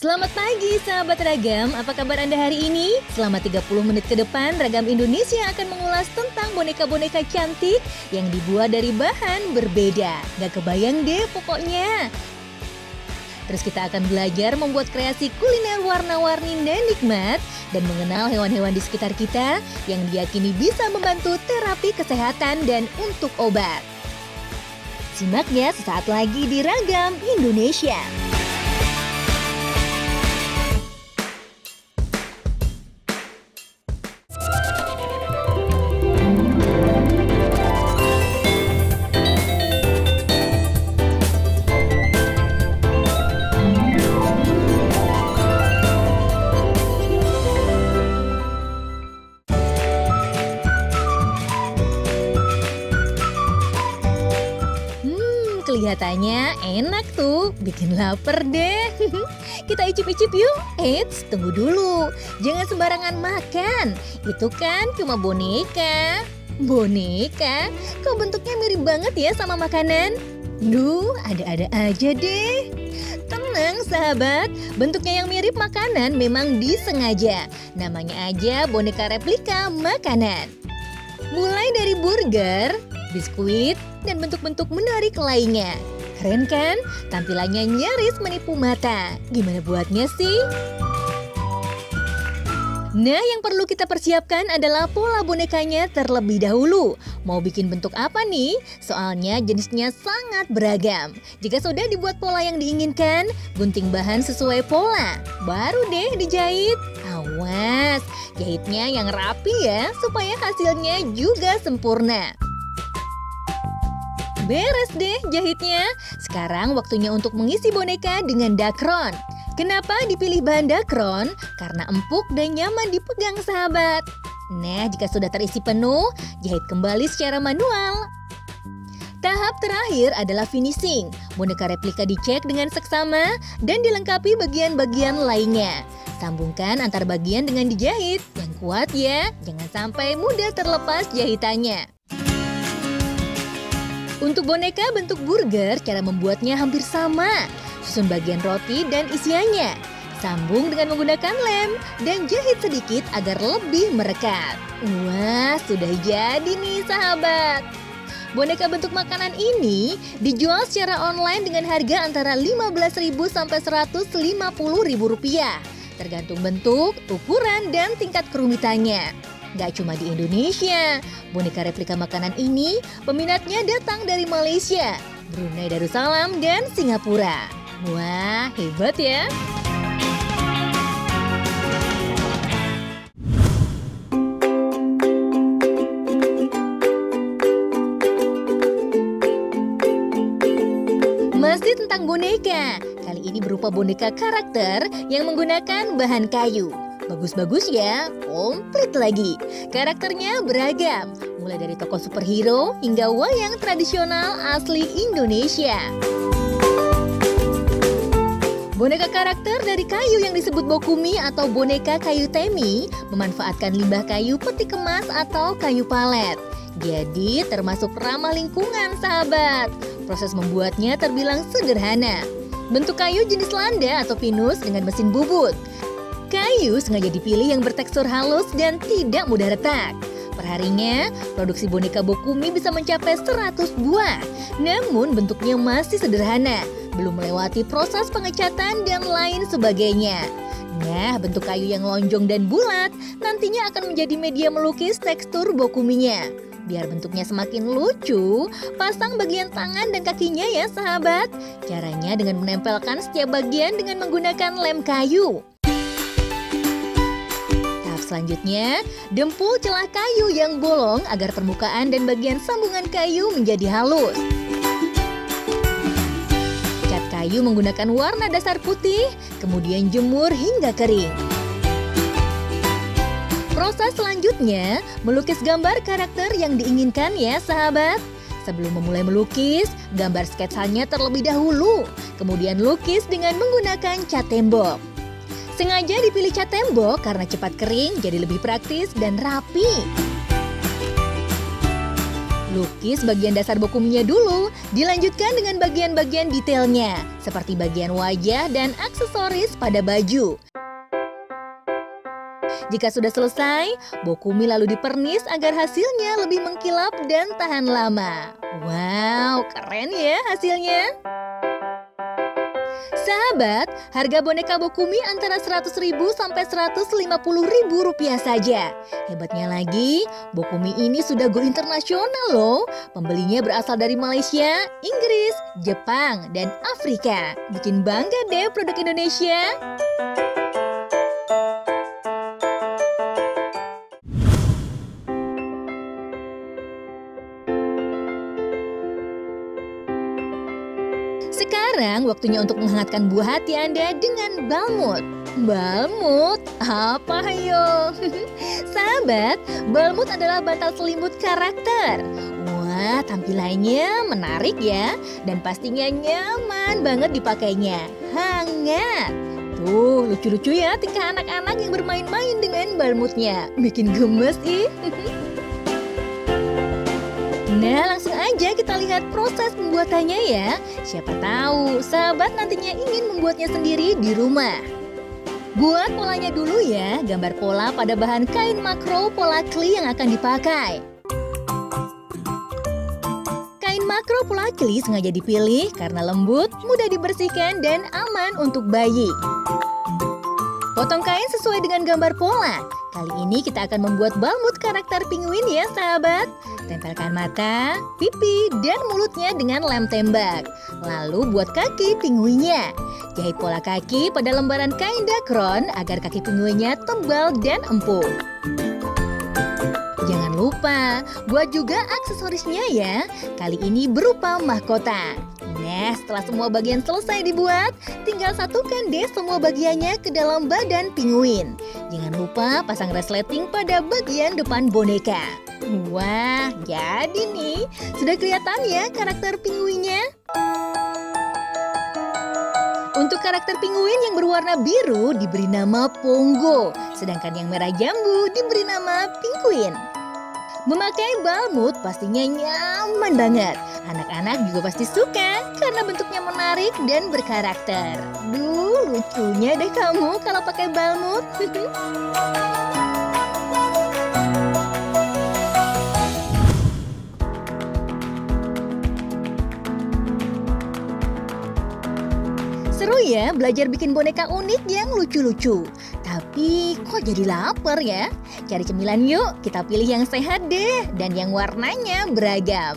Selamat pagi sahabat Ragam, apa kabar Anda hari ini? Selama 30 menit ke depan, Ragam Indonesia akan mengulas tentang boneka-boneka cantik yang dibuat dari bahan berbeda. Gak kebayang deh pokoknya. Terus kita akan belajar membuat kreasi kuliner warna-warni dan nikmat dan mengenal hewan-hewan di sekitar kita yang diyakini bisa membantu terapi kesehatan dan untuk obat. Simak ya sesaat lagi di Ragam Indonesia. Kelihatannya enak tuh, bikin lapar deh. Kita icip-icip yuk. Eits, tunggu dulu. Jangan sembarangan makan. Itu kan cuma boneka. Boneka? Kok bentuknya mirip banget ya sama makanan? Duh, ada-ada aja deh. Tenang sahabat, bentuknya yang mirip makanan memang disengaja. Namanya aja boneka replika makanan. Mulai dari burger, biskuit, dan bentuk-bentuk menarik lainnya. Keren kan? Tampilannya nyaris menipu mata. Gimana buatnya sih? Nah, yang perlu kita persiapkan adalah pola bonekanya terlebih dahulu. Mau bikin bentuk apa nih? Soalnya jenisnya sangat beragam. Jika sudah dibuat pola yang diinginkan, gunting bahan sesuai pola. Baru deh dijahit. Awas, jahitnya yang rapi ya, supaya hasilnya juga sempurna. Beres deh jahitnya. Sekarang waktunya untuk mengisi boneka dengan dakron. Kenapa dipilih bahan dakron? Karena empuk dan nyaman dipegang sahabat. Nah, jika sudah terisi penuh, jahit kembali secara manual. Tahap terakhir adalah finishing. Boneka replika dicek dengan seksama dan dilengkapi bagian-bagian lainnya. Sambungkan antar bagian dengan dijahit. Yang kuat ya, jangan sampai mudah terlepas jahitannya. Untuk boneka bentuk burger, cara membuatnya hampir sama. Susun bagian roti dan isiannya. Sambung dengan menggunakan lem dan jahit sedikit agar lebih merekat. Wah, sudah jadi nih sahabat. Boneka bentuk makanan ini dijual secara online dengan harga antara Rp15.000 sampai Rp150.000. Tergantung bentuk, ukuran, dan tingkat kerumitannya. Gak cuma di Indonesia, boneka replika makanan ini peminatnya datang dari Malaysia, Brunei Darussalam, dan Singapura. Wah, hebat ya! Masih tentang boneka, kali ini berupa boneka karakter yang menggunakan bahan kayu. Bagus-bagus ya, komplit lagi. Karakternya beragam, mulai dari tokoh superhero hingga wayang tradisional asli Indonesia. Boneka karakter dari kayu yang disebut bokumi atau boneka kayu temi memanfaatkan limbah kayu peti kemas atau kayu palet. Jadi termasuk ramah lingkungan sahabat. Proses membuatnya terbilang sederhana. Bentuk kayu jenis landa atau pinus dengan mesin bubut. Kayu sengaja dipilih yang bertekstur halus dan tidak mudah retak. Perharinya, produksi boneka bokumi bisa mencapai 100 buah. Namun bentuknya masih sederhana, belum melewati proses pengecatan dan lain sebagainya. Nah, bentuk kayu yang lonjong dan bulat nantinya akan menjadi media melukis tekstur bokuminya. Biar bentuknya semakin lucu, pasang bagian tangan dan kakinya ya sahabat. Caranya dengan menempelkan setiap bagian dengan menggunakan lem kayu. Selanjutnya, dempul celah kayu yang bolong agar permukaan dan bagian sambungan kayu menjadi halus. Cat kayu menggunakan warna dasar putih, kemudian jemur hingga kering. Proses selanjutnya, melukis gambar karakter yang diinginkan ya sahabat. Sebelum memulai melukis, gambar sketsanya terlebih dahulu, kemudian lukis dengan menggunakan cat tembok. Sengaja dipilih cat tembok karena cepat kering, jadi lebih praktis dan rapi. Lukis bagian dasar bokuminya dulu, dilanjutkan dengan bagian-bagian detailnya, seperti bagian wajah dan aksesoris pada baju. Jika sudah selesai, bokumi lalu dipernis agar hasilnya lebih mengkilap dan tahan lama. Wow, keren ya hasilnya! Sahabat, harga boneka bokumi antara Rp100.000 sampai Rp150.000 saja. Hebatnya lagi, bokumi ini sudah go internasional loh. Pembelinya berasal dari Malaysia, Inggris, Jepang, dan Afrika. Bikin bangga deh produk Indonesia. Sekarang waktunya untuk menghangatkan buah hati Anda dengan balmut. Balmut? Apa hayo? Sahabat, balmut adalah bantal selimut karakter. Wah, tampilannya menarik ya. Dan pastinya nyaman banget dipakainya. Hangat. Tuh, lucu-lucu ya tingkah anak-anak yang bermain-main dengan balmutnya. Bikin gemes ih. Nah, langsung aja kita lihat proses pembuatannya ya. Siapa tahu sahabat nantinya ingin membuatnya sendiri di rumah. Buat polanya dulu ya, gambar pola pada bahan kain makro pola kli yang akan dipakai. Kain makro pola kli sengaja dipilih karena lembut, mudah dibersihkan, dan aman untuk bayi. Potong kain sesuai dengan gambar pola. Kali ini kita akan membuat balmut karakter penguin ya sahabat. Tempelkan mata, pipi, dan mulutnya dengan lem tembak. Lalu buat kaki penguinnya. Jahit pola kaki pada lembaran kain dakron agar kaki penguinnya tebal dan empuk. Jangan lupa buat juga aksesorisnya ya. Kali ini berupa mahkota. Nah, setelah semua bagian selesai dibuat, tinggal satukan deh semua bagiannya ke dalam badan penguin. Jangan lupa pasang resleting pada bagian depan boneka. Wah, jadi nih, sudah kelihatan ya karakter penguinnya? Untuk karakter penguin yang berwarna biru diberi nama Pongo, sedangkan yang merah jambu diberi nama Pinguin. Memakai balmut pastinya nyaman banget. Anak-anak juga pasti suka karena bentuknya menarik dan berkarakter. Duh, lucunya deh kamu kalau pakai balmut. Seru ya belajar bikin boneka unik yang lucu-lucu. Tapi kok jadi lapar ya? Cari cemilan yuk, kita pilih yang sehat deh dan yang warnanya beragam.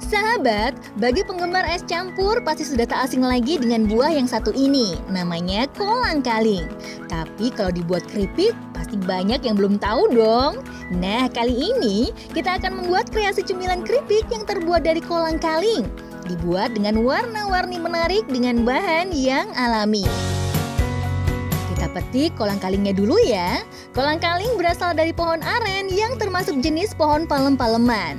Sahabat, bagi penggemar es campur pasti sudah tak asing lagi dengan buah yang satu ini, namanya kolang-kaling. Tapi kalau dibuat keripik, pasti banyak yang belum tahu dong. Nah, kali ini kita akan membuat kreasi cemilan keripik yang terbuat dari kolang-kaling. Dibuat dengan warna-warni menarik dengan bahan yang alami. Kita petik kolang-kalingnya dulu ya. Kolang-kaling berasal dari pohon aren yang termasuk jenis pohon palem-paleman.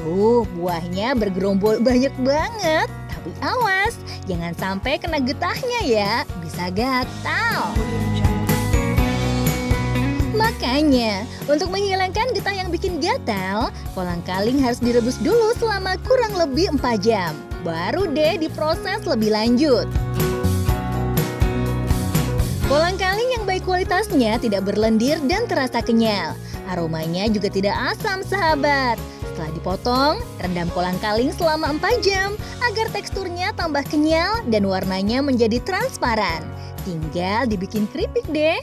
Tuh, buahnya bergerombol banyak banget. Tapi awas, jangan sampai kena getahnya ya, bisa gatal. Makanya, untuk menghilangkan getah yang bikin gatal, kolang-kaling harus direbus dulu selama kurang lebih 4 jam. Baru deh diproses lebih lanjut. Kolang-kaling yang baik kualitasnya tidak berlendir dan terasa kenyal. Aromanya juga tidak asam sahabat. Setelah dipotong, rendam kolang-kaling selama 4 jam agar teksturnya tambah kenyal dan warnanya menjadi transparan. Tinggal dibikin keripik deh.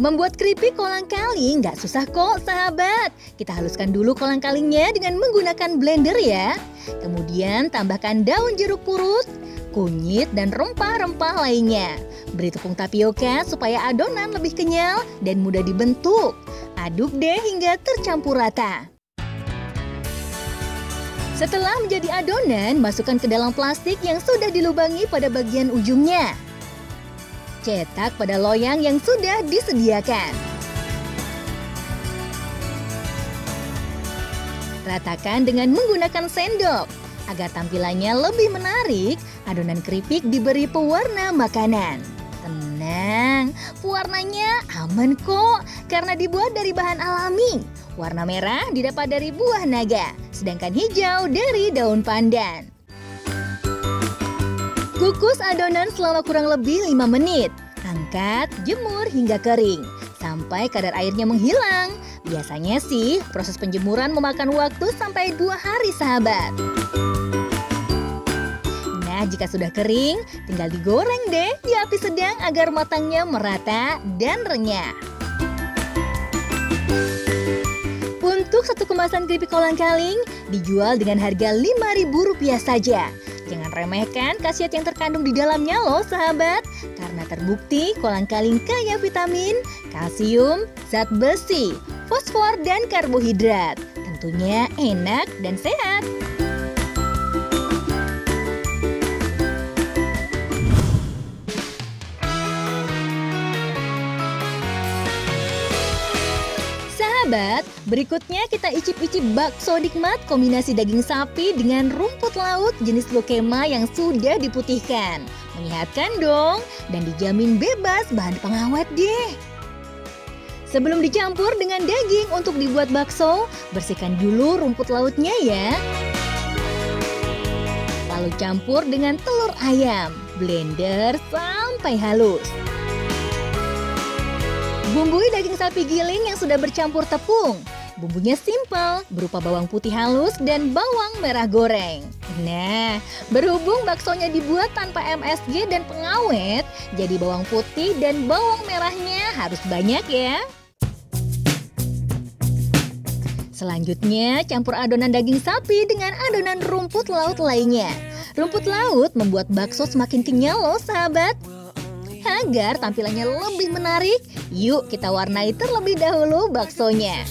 Membuat keripik kolang-kaling nggak susah kok sahabat. Kita haluskan dulu kolang-kalingnya dengan menggunakan blender ya. Kemudian tambahkan daun jeruk purut, kunyit, dan rempah-rempah lainnya. Beri tepung tapioka supaya adonan lebih kenyal dan mudah dibentuk. Aduk deh hingga tercampur rata. Setelah menjadi adonan, masukkan ke dalam plastik yang sudah dilubangi pada bagian ujungnya. Cetak pada loyang yang sudah disediakan. Ratakan dengan menggunakan sendok. Agar tampilannya lebih menarik, adonan keripik diberi pewarna makanan. Tenang, pewarnanya aman kok karena dibuat dari bahan alami. Warna merah didapat dari buah naga, sedangkan hijau dari daun pandan. Kukus adonan selama kurang lebih 5 menit. Angkat, jemur hingga kering, sampai kadar airnya menghilang. Biasanya sih, proses penjemuran memakan waktu sampai 2 hari, sahabat. Nah, jika sudah kering, tinggal digoreng deh di api sedang agar matangnya merata dan renyah. Untuk satu kemasan keripik kolang-kaling dijual dengan harga Rp5.000 saja. Jangan remehkan khasiat yang terkandung di dalamnya loh, sahabat. Karena terbukti kolang-kaling kaya vitamin, kalsium, zat besi, fosfor, dan karbohidrat. Tentunya enak dan sehat. Sahabat, berikutnya kita icip-icip bakso nikmat kombinasi daging sapi dengan rumput laut jenis lokema yang sudah diputihkan. Menyehatkan dong, dan dijamin bebas bahan pengawet deh. Sebelum dicampur dengan daging untuk dibuat bakso, bersihkan dulu rumput lautnya ya. Lalu campur dengan telur ayam, blender sampai halus. Bumbui daging sapi giling yang sudah bercampur tepung. Bumbunya simpel, berupa bawang putih halus dan bawang merah goreng. Nah, berhubung baksonya dibuat tanpa MSG dan pengawet, jadi bawang putih dan bawang merahnya harus banyak ya. Selanjutnya, campur adonan daging sapi dengan adonan rumput laut lainnya. Rumput laut membuat bakso semakin kenyal loh, sahabat. Agar tampilannya lebih menarik, yuk kita warnai terlebih dahulu baksonya.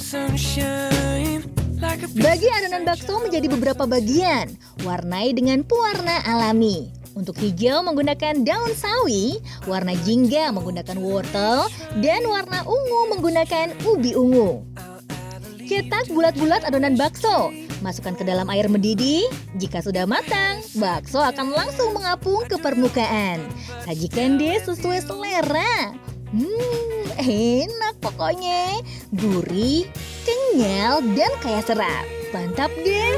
Bagi adonan bakso menjadi beberapa bagian, warnai dengan pewarna alami. Untuk hijau menggunakan daun sawi, warna jingga menggunakan wortel, dan warna ungu menggunakan ubi ungu. Cetak bulat-bulat adonan bakso. Masukkan ke dalam air mendidih. Jika sudah matang, bakso akan langsung mengapung ke permukaan. Sajikan deh sesuai selera. Enak pokoknya. Gurih, kenyal, dan kaya serat. Mantap deh.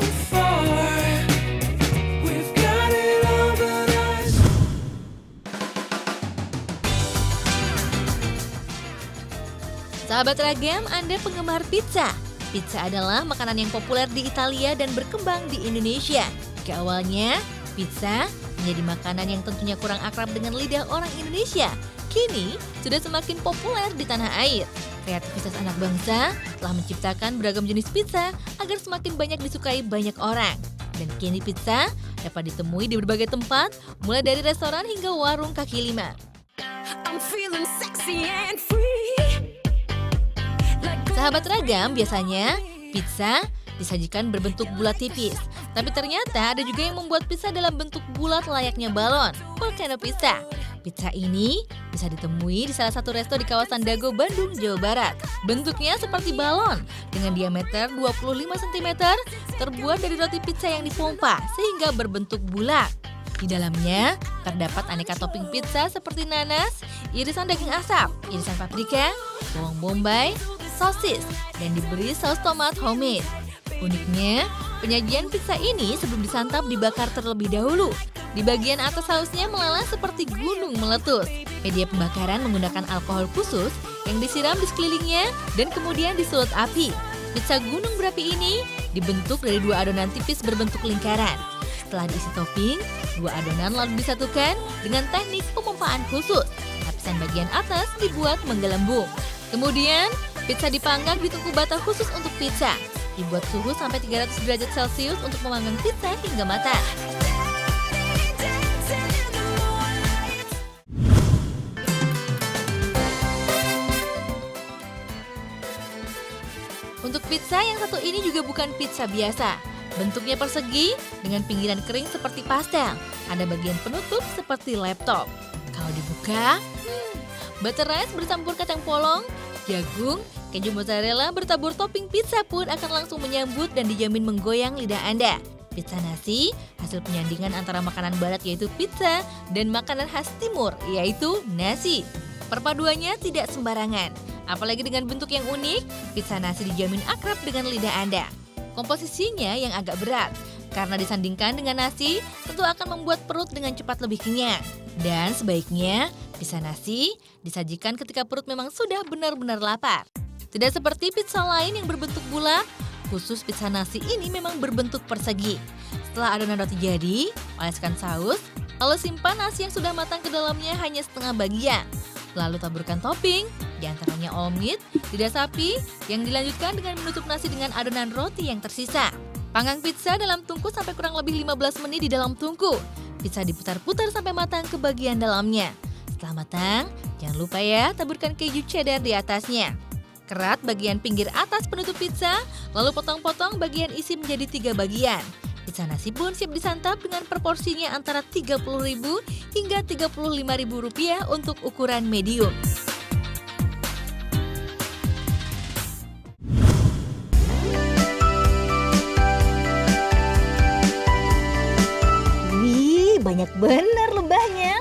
Sahabat Ragam, Anda penggemar pizza. Pizza adalah makanan yang populer di Italia dan berkembang di Indonesia. Ke awalnya, pizza menjadi makanan yang tentunya kurang akrab dengan lidah orang Indonesia. Kini, sudah semakin populer di tanah air. Kreativitas anak bangsa telah menciptakan beragam jenis pizza agar semakin banyak disukai banyak orang. Dan kini pizza dapat ditemui di berbagai tempat, mulai dari restoran hingga warung kaki lima. Sahabat Ragam, biasanya pizza disajikan berbentuk bulat tipis. Tapi ternyata ada juga yang membuat pizza dalam bentuk bulat layaknya balon, volcano pizza. Pizza ini bisa ditemui di salah satu resto di kawasan Dago, Bandung, Jawa Barat. Bentuknya seperti balon dengan diameter 25 cm, terbuat dari roti pizza yang dipompa sehingga berbentuk bulat. Di dalamnya terdapat aneka topping pizza seperti nanas, irisan daging asap, irisan paprika, bawang bombay, sosis, dan diberi saus tomat homemade. Uniknya, penyajian pizza ini sebelum disantap dibakar terlebih dahulu. Di bagian atas sausnya meleleh seperti gunung meletus. Media pembakaran menggunakan alkohol khusus yang disiram di sekelilingnya dan kemudian disulut api. Pizza gunung berapi ini dibentuk dari 2 adonan tipis berbentuk lingkaran. Setelah diisi topping, 2 adonan lalu disatukan dengan teknik pemompaan khusus. Lapisan bagian atas dibuat menggelembung. Kemudian, pizza dipanggang di tungku bata khusus untuk pizza. Dibuat suhu sampai 300 derajat Celcius untuk memanggang pizza hingga matang. Untuk pizza yang satu ini juga bukan pizza biasa. Bentuknya persegi dengan pinggiran kering seperti pastel. Ada bagian penutup seperti laptop. Kalau dibuka, butter rice bercampur kacang polong, jagung, keju mozzarella bertabur topping pizza pun akan langsung menyambut dan dijamin menggoyang lidah Anda. Pizza nasi, hasil penyandingan antara makanan barat yaitu pizza dan makanan khas timur yaitu nasi. Perpaduannya tidak sembarangan. Apalagi dengan bentuk yang unik, pizza nasi dijamin akrab dengan lidah Anda. Komposisinya yang agak berat, karena disandingkan dengan nasi, tentu akan membuat perut dengan cepat lebih kenyang. Dan sebaiknya, pizza nasi disajikan ketika perut memang sudah benar-benar lapar. Tidak seperti pizza lain yang berbentuk bulat, khusus pizza nasi ini memang berbentuk persegi. Setelah adonan roti jadi, oleskan saus, lalu simpan nasi yang sudah matang ke dalamnya hanya setengah bagian. Lalu taburkan topping, diantaranya all meat, lidah sapi, yang dilanjutkan dengan menutup nasi dengan adonan roti yang tersisa. Panggang pizza dalam tungku sampai kurang lebih 15 menit di dalam tungku. Pizza diputar-putar sampai matang ke bagian dalamnya. Setelah matang, jangan lupa ya taburkan keju cheddar di atasnya. Kerat bagian pinggir atas penutup pizza, lalu potong-potong bagian isi menjadi 3 bagian. Pizza nasi pun siap disantap dengan proporsinya antara Rp30.000 hingga Rp35.000 untuk ukuran medium. Wih, banyak bener lebahnya.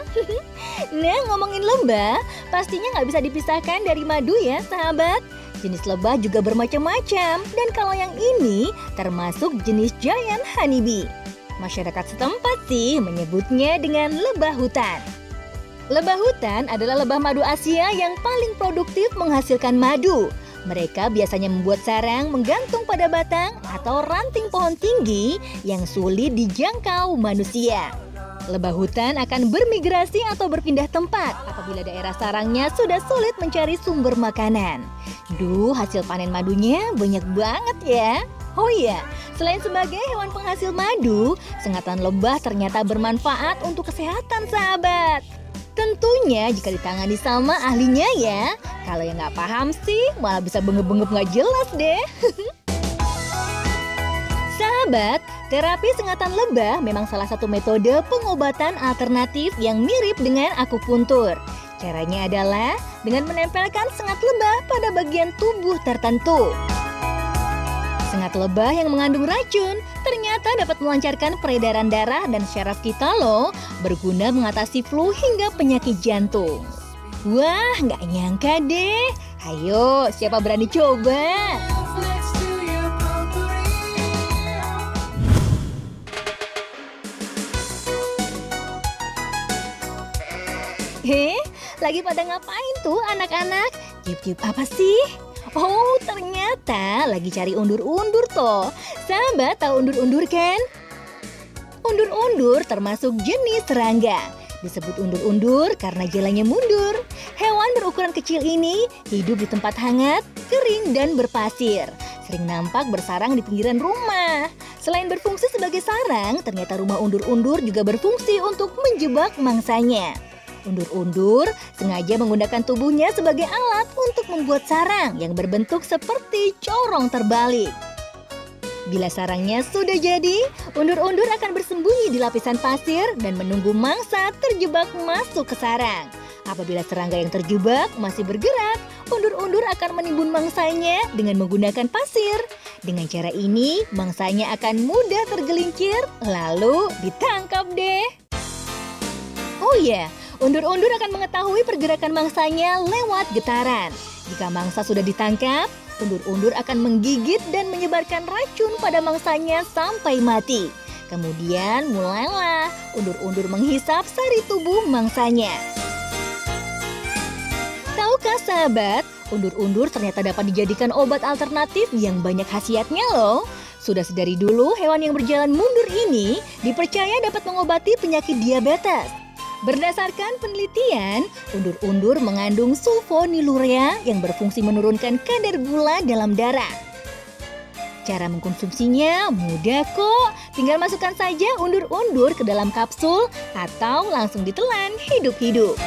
Nah, ngomongin lebah, pastinya nggak bisa dipisahkan dari madu ya, sahabat. Jenis lebah juga bermacam-macam, dan kalau yang ini termasuk jenis giant honeybee. Masyarakat setempat sih menyebutnya dengan lebah hutan. Lebah hutan adalah lebah madu Asia yang paling produktif menghasilkan madu. Mereka biasanya membuat sarang menggantung pada batang atau ranting pohon tinggi yang sulit dijangkau manusia. Lebah hutan akan bermigrasi atau berpindah tempat apabila daerah sarangnya sudah sulit mencari sumber makanan. Duh, hasil panen madunya banyak banget ya. Oh iya, selain sebagai hewan penghasil madu, sengatan lebah ternyata bermanfaat untuk kesehatan sahabat. Tentunya jika ditangani sama ahlinya ya. Kalau yang nggak paham sih malah bisa bengep-bengep nggak jelas deh. Sahabat, terapi sengatan lebah memang salah satu metode pengobatan alternatif yang mirip dengan akupuntur. Caranya adalah dengan menempelkan sengat lebah pada bagian tubuh tertentu. Sengat lebah yang mengandung racun ternyata dapat melancarkan peredaran darah dan syaraf kita loh, berguna mengatasi flu hingga penyakit jantung. Wah, nggak nyangka deh. Ayo, siapa berani coba? Lagi pada ngapain tuh anak-anak? Cip-cip apa sih? Oh, ternyata lagi cari undur-undur toh. Sahabat tahu undur-undur kan? Undur-undur termasuk jenis serangga. Disebut undur-undur karena jalannya mundur. Hewan berukuran kecil ini hidup di tempat hangat, kering, dan berpasir. Sering nampak bersarang di pinggiran rumah. Selain berfungsi sebagai sarang, ternyata rumah undur-undur juga berfungsi untuk menjebak mangsanya. Undur-undur sengaja menggunakan tubuhnya sebagai alat untuk membuat sarang yang berbentuk seperti corong terbalik. Bila sarangnya sudah jadi, undur-undur akan bersembunyi di lapisan pasir dan menunggu mangsa terjebak masuk ke sarang. Apabila serangga yang terjebak masih bergerak, undur-undur akan menimbun mangsanya dengan menggunakan pasir. Dengan cara ini, mangsanya akan mudah tergelincir, lalu ditangkap deh. Oh iya, undur-undur akan mengetahui pergerakan mangsanya lewat getaran. Jika mangsa sudah ditangkap, undur-undur akan menggigit dan menyebarkan racun pada mangsanya sampai mati. Kemudian mulailah undur-undur menghisap sari tubuh mangsanya. Tahukah sahabat, undur-undur ternyata dapat dijadikan obat alternatif yang banyak khasiatnya loh. Sudah sedari dulu hewan yang berjalan mundur ini dipercaya dapat mengobati penyakit diabetes. Berdasarkan penelitian, undur-undur mengandung sulfonilurea yang berfungsi menurunkan kadar gula dalam darah. Cara mengkonsumsinya mudah kok, tinggal masukkan saja undur-undur ke dalam kapsul atau langsung ditelan hidup-hidup.